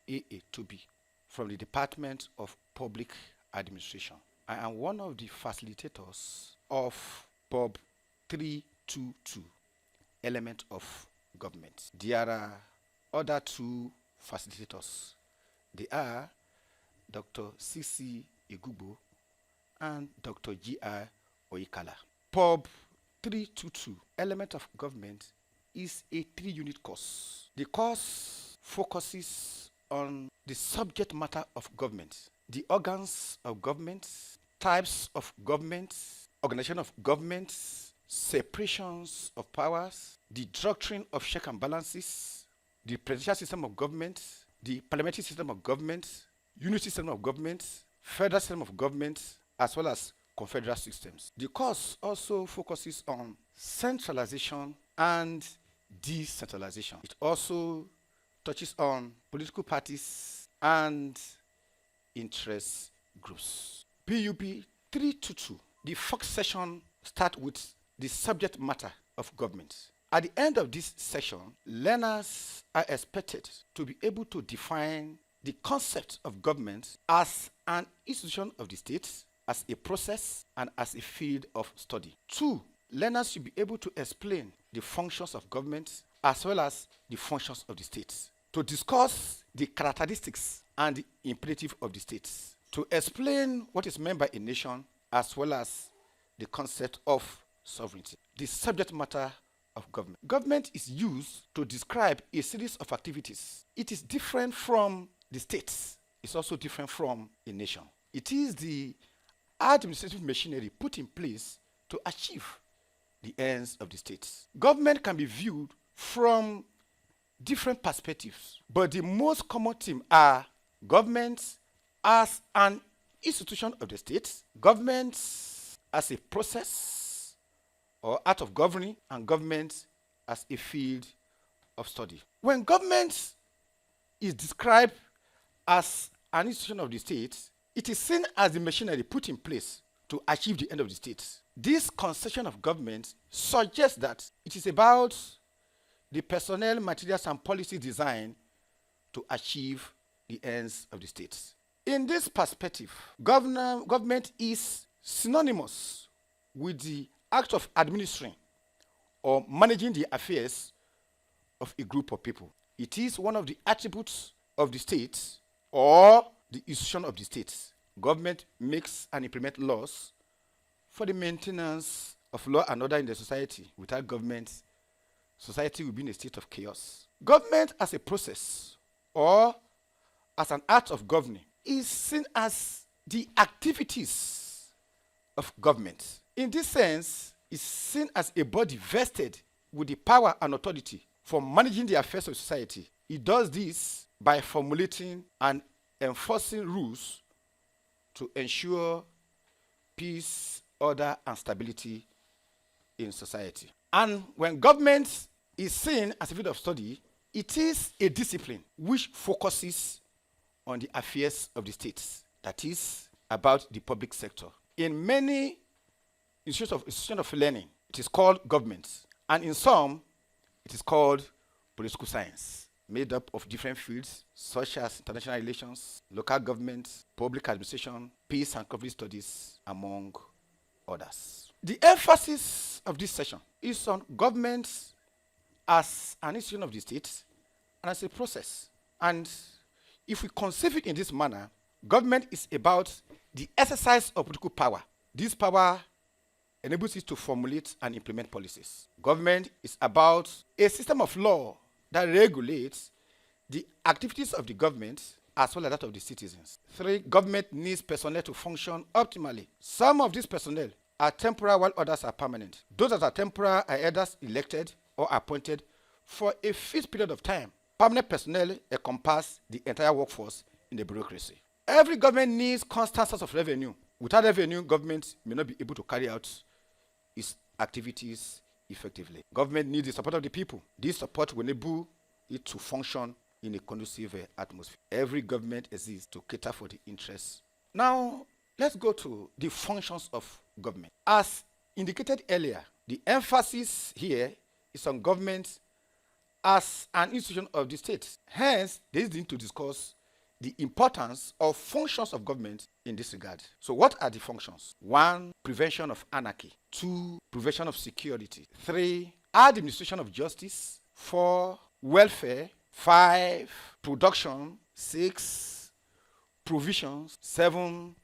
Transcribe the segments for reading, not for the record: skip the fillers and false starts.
AA Toby from the Department of Public Administration. I am one of the facilitators of Bob 322, Element of Government. There are other two facilitators. They are Dr. C.C. Igugbo and Dr. G.I. Oyikala. Bob 322, Element of Government, is a 3-unit course. The course focuses on the subject matter of government, the organs of government, types of government, organization of government, separations of powers, the doctrine of check and balances, the presidential system of government, the parliamentary system of government, unity system of government, federal system of government, as well as confederal systems. The course also focuses on centralization and decentralization. It also touches on political parties and interest groups. PUP 322. The first session starts with the subject matter of government. At the end of this session, learners are expected to be able to define the concept of government as an institution of the state, as a process, and as a field of study. 2. Learners should be able to explain the functions of government as well as the functions of the state, to discuss the characteristics and the imperative of the state, to explain what is meant by a nation as well as the concept of sovereignty. The subject matter of government. Government is used to describe a series of activities. It is different from the states. It's also different from a nation. It is the administrative machinery put in place to achieve the ends of the states. Government can be viewed from different perspectives, but the most common theme are government as an institution of the state, government as a process or art of governing, and government as a field of study. When government is described as an institution of the state, it is seen as the machinery put in place to achieve the end of the state. This conception of government suggests that it is about the personnel, materials, and policy design to achieve the ends of the state. In this perspective, government is synonymous with the act of administering or managing the affairs of a group of people. It is one of the attributes of the state or the institution of the state. Government makes and implements laws for the maintenance of law and order in the society. Without government, society will be in a state of chaos. Government as a process or as an art of governing is seen as the activities of government. In this sense, it's seen as a body vested with the power and authority for managing the affairs of society. It does this by formulating and enforcing rules to ensure peace, order, and stability in society. And when government is seen as a field of study, it is a discipline which focuses on the affairs of the states, that is, about the public sector. In many institutions of learning, it is called government, and in some, it is called political science, made up of different fields such as international relations, local government, public administration, peace and conflict studies, among others. The emphasis of this session is on government as an institution of the state and as a process. And if we conceive it in this manner, government is about the exercise of political power. This power enables it to formulate and implement policies. Government is about a system of law that regulates the activities of the government as well as that of the citizens. 3, government needs personnel to function optimally. Some of these personnel are temporal while others are permanent. Those that are temporal are either elected or appointed for a fixed period of time. Permanent personnel encompass the entire workforce in the bureaucracy. Every government needs constant source of revenue. Without revenue, government may not be able to carry out its activities effectively. Government needs the support of the people. This support will enable it to function in a conducive atmosphere. Every government exists to cater for the interests. Now, let's go to the functions of government. As indicated earlier, the emphasis here is on government as an institution of the state. Hence, there is need to discuss the importance of functions of government in this regard. So what are the functions? 1, prevention of anarchy. 2, prevention of security. 3, administration of justice. 4, welfare. 5, production. 6, provisions. 7,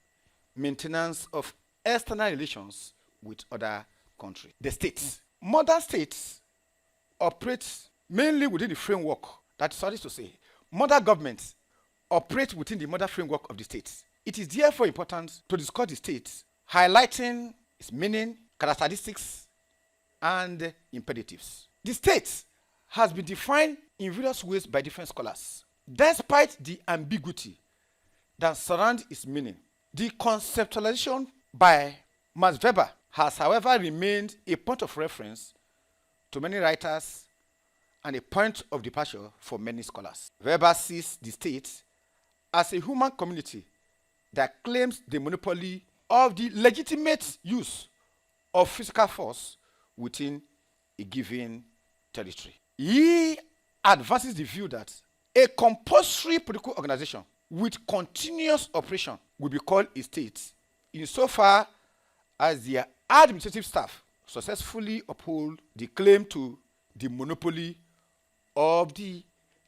maintenance of external relations with other countries. The states. Modern states operate mainly within the framework, that is to say, modern governments operate within the modern framework of the states. It is therefore important to discuss the states, highlighting its meaning, characteristics, and imperatives. The state has been defined in various ways by different scholars. Despite the ambiguity that surrounds its meaning, the conceptualization by Max Weber has, however, remained a point of reference to many writers and a point of departure for many scholars. Weber sees the state as a human community that claims the monopoly of the legitimate use of physical force within a given territory. He advances the view that a compulsory political organization with continuous operation will be called a state insofar as their administrative staff successfully uphold the claim to the monopoly of the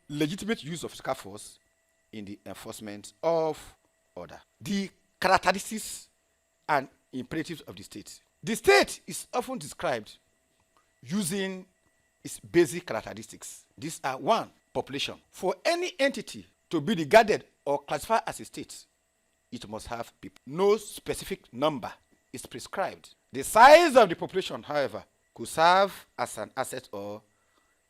legitimate use of physical force in the enforcement of order. The characteristics and imperatives of the state. The state is often described using its basic characteristics. These are: 1, population. For any entity to be regarded or classified as a state, it must have people. No specific number is prescribed. The size of the population, however, could serve as an asset or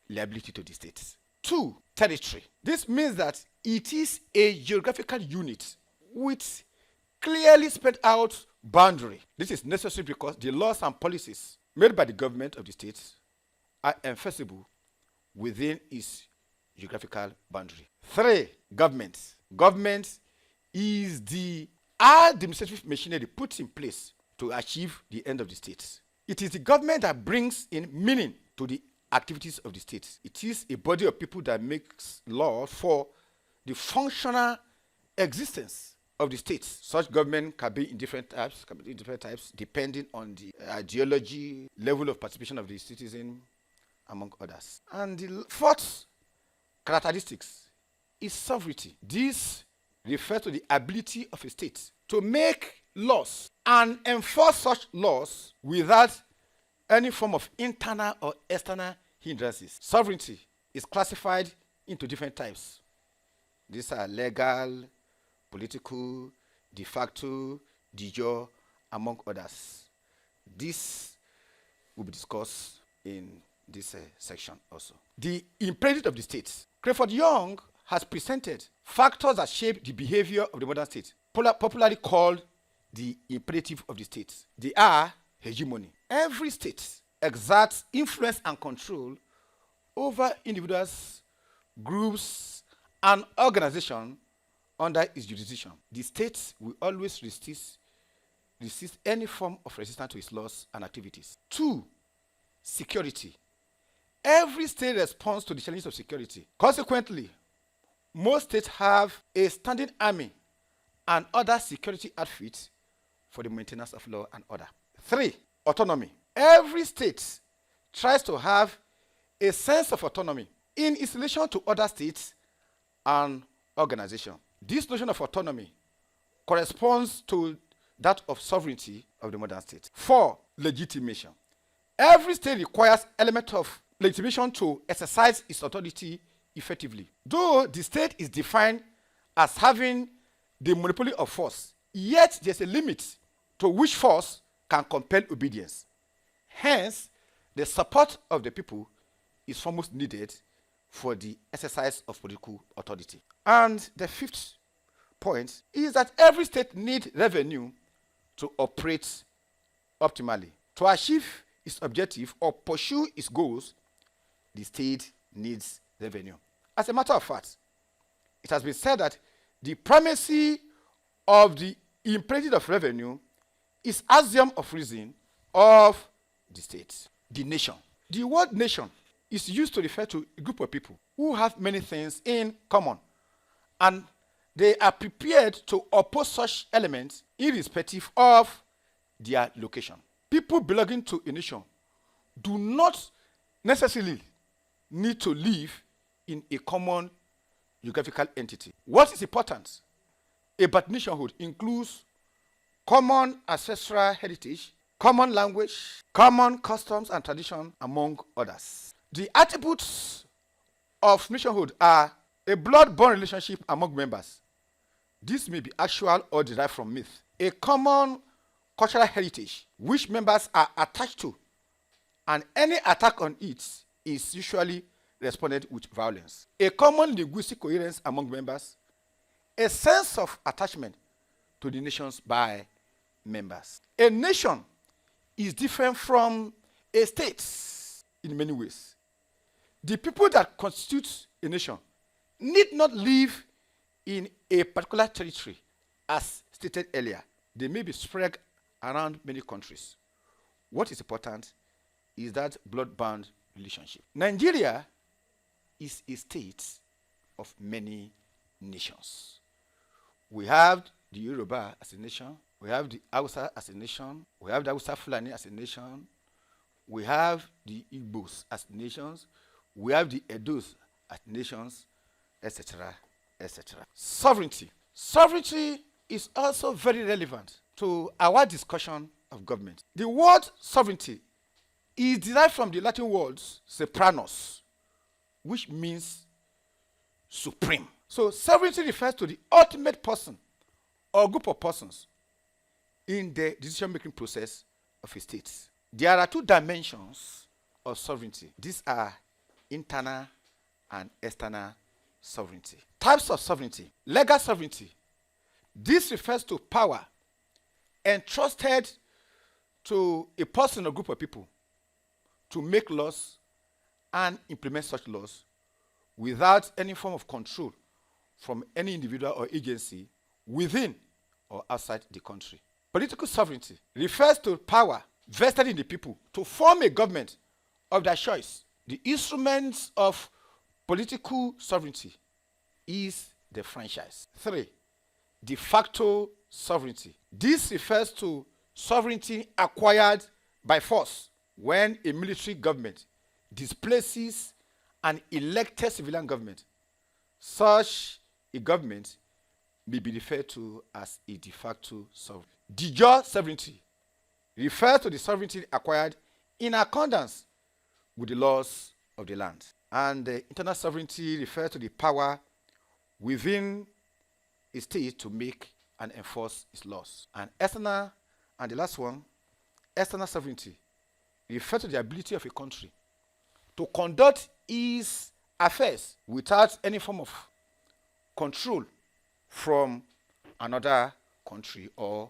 liability to the state. 2, territory. This means that it is a geographical unit with clearly spread out boundary. This is necessary because the laws and policies made by the government of the state are enforceable within its geographical boundary. 3, government. Government is the administrative machinery put in place to achieve the end of the state. It is the government that brings in meaning to the activities of the state. It is a body of people that makes law for the functional existence of the state. Such government can be in different types, depending on the ideology, level of participation of the citizen, among others. And the 4th characteristics is sovereignty. This refers to the ability of a state to make laws and enforce such laws without any form of internal or external hindrances. Sovereignty is classified into different types. These are legal, political, de facto, de jure, among others. This will be discussed in this section also. The imperative of the state. Clifford Young has presented factors that shape the behavior of the modern state, popularly called the imperative of the state. They are hegemony. Every state exerts influence and control over individuals, groups, and organizations under its jurisdiction. The state will always resist any form of resistance to its laws and activities. 2, security. Every state responds to the challenges of security. Consequently, most states have a standing army and other security outfits for the maintenance of law and order. 3, autonomy. Every state tries to have a sense of autonomy in its relation to other states and organizations. This notion of autonomy corresponds to that of sovereignty of the modern state. 4, legitimation. Every state requires element of legitimation to exercise its authority effectively. Though the state is defined as having the monopoly of force, yet there's a limit to which force can compel obedience. Hence, the support of the people is foremost needed for the exercise of political authority. And the 5th point is that every state needs revenue to operate optimally. To achieve its objective or pursue its goals, the state needs revenue. As a matter of fact, it has been said that the primacy of the imperative of revenue is axiom of reason of the state. The nation. The word nation is used to refer to a group of people who have many things in common, and they are prepared to oppose such elements irrespective of their location. People belonging to a nation do not necessarily need to live in a common geographical entity. What is important about nationhood includes common ancestral heritage, common language, common customs and tradition, among others. The attributes of nationhood are a blood-borne relationship among members. This may be actual or derived from myth. A common cultural heritage which members are attached to, and any attack on it is usually responded with violence. A common linguistic coherence among members. A sense of attachment to the nations by members. A nation is different from a state in many ways. The people that constitute a nation need not live in a particular territory, as stated earlier. They may be spread around many countries. What is important is that blood-bound relationship. Nigeria is a state of many nations. We have the Yoruba as a nation. We have the Hausa as a nation. We have the Hausa Fulani as a nation. We have the Igbos as nations. We have the Edos as nations, etc., etc. Sovereignty. Sovereignty is also very relevant to our discussion of government. The word sovereignty is derived from the Latin words sopranos, which means supreme. So sovereignty refers to the ultimate person or group of persons in the decision-making process of a state. There are two dimensions of sovereignty. These are internal and external sovereignty. Types of sovereignty. Legal sovereignty. This refers to power entrusted to a person or group of people to make laws and implement such laws without any form of control from any individual or agency within or outside the country. Political sovereignty refers to power vested in the people to form a government of their choice. The instruments of political sovereignty is the franchise. 3. De facto sovereignty. This refers to sovereignty acquired by force when a military government displaces an elected civilian government. Such a government may be referred to as a de facto sovereign. De jure sovereignty refers to the sovereignty acquired in accordance with the laws of the land. And internal sovereignty refers to the power within a state to make and enforce its laws. And external, and the last one, external sovereignty refers to the ability of a country to conduct its affairs without any form of control from another country or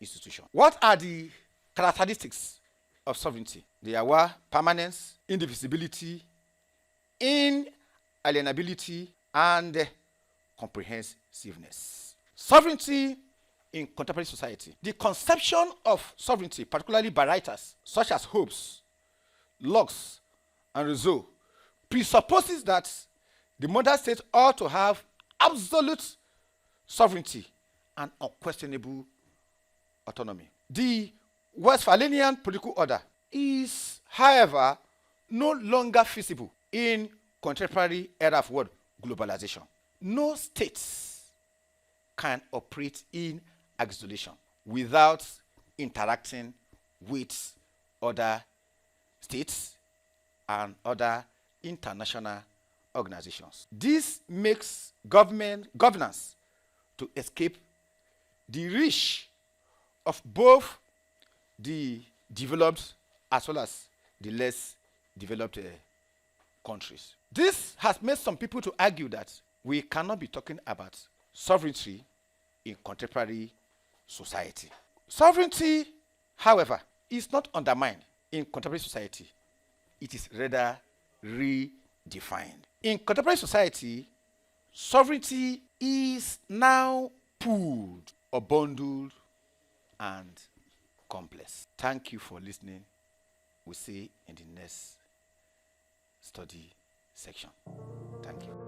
institution. What are the characteristics of sovereignty? They are permanence, indivisibility, inalienability, and comprehensiveness. Sovereignty in contemporary society. The conception of sovereignty, particularly by writers such as Hobbes, Locke, and Rousseau, presupposes that the modern state ought to have absolute sovereignty and unquestionable autonomy. The Westphalian political order is, however, no longer feasible in contemporary era of what? Globalization. No states can operate in isolation without interacting with other states and other international organizations. This makes governance to escape the reach of both the developed as well as the less developed countries. This has made some people to argue that we cannot be talking about sovereignty in contemporary society. Sovereignty, however, is not undermined in contemporary society. It is rather redefined. In contemporary society, sovereignty is now pooled or bundled and complex. Thank you for listening. We'll see in the next study section. Thank you.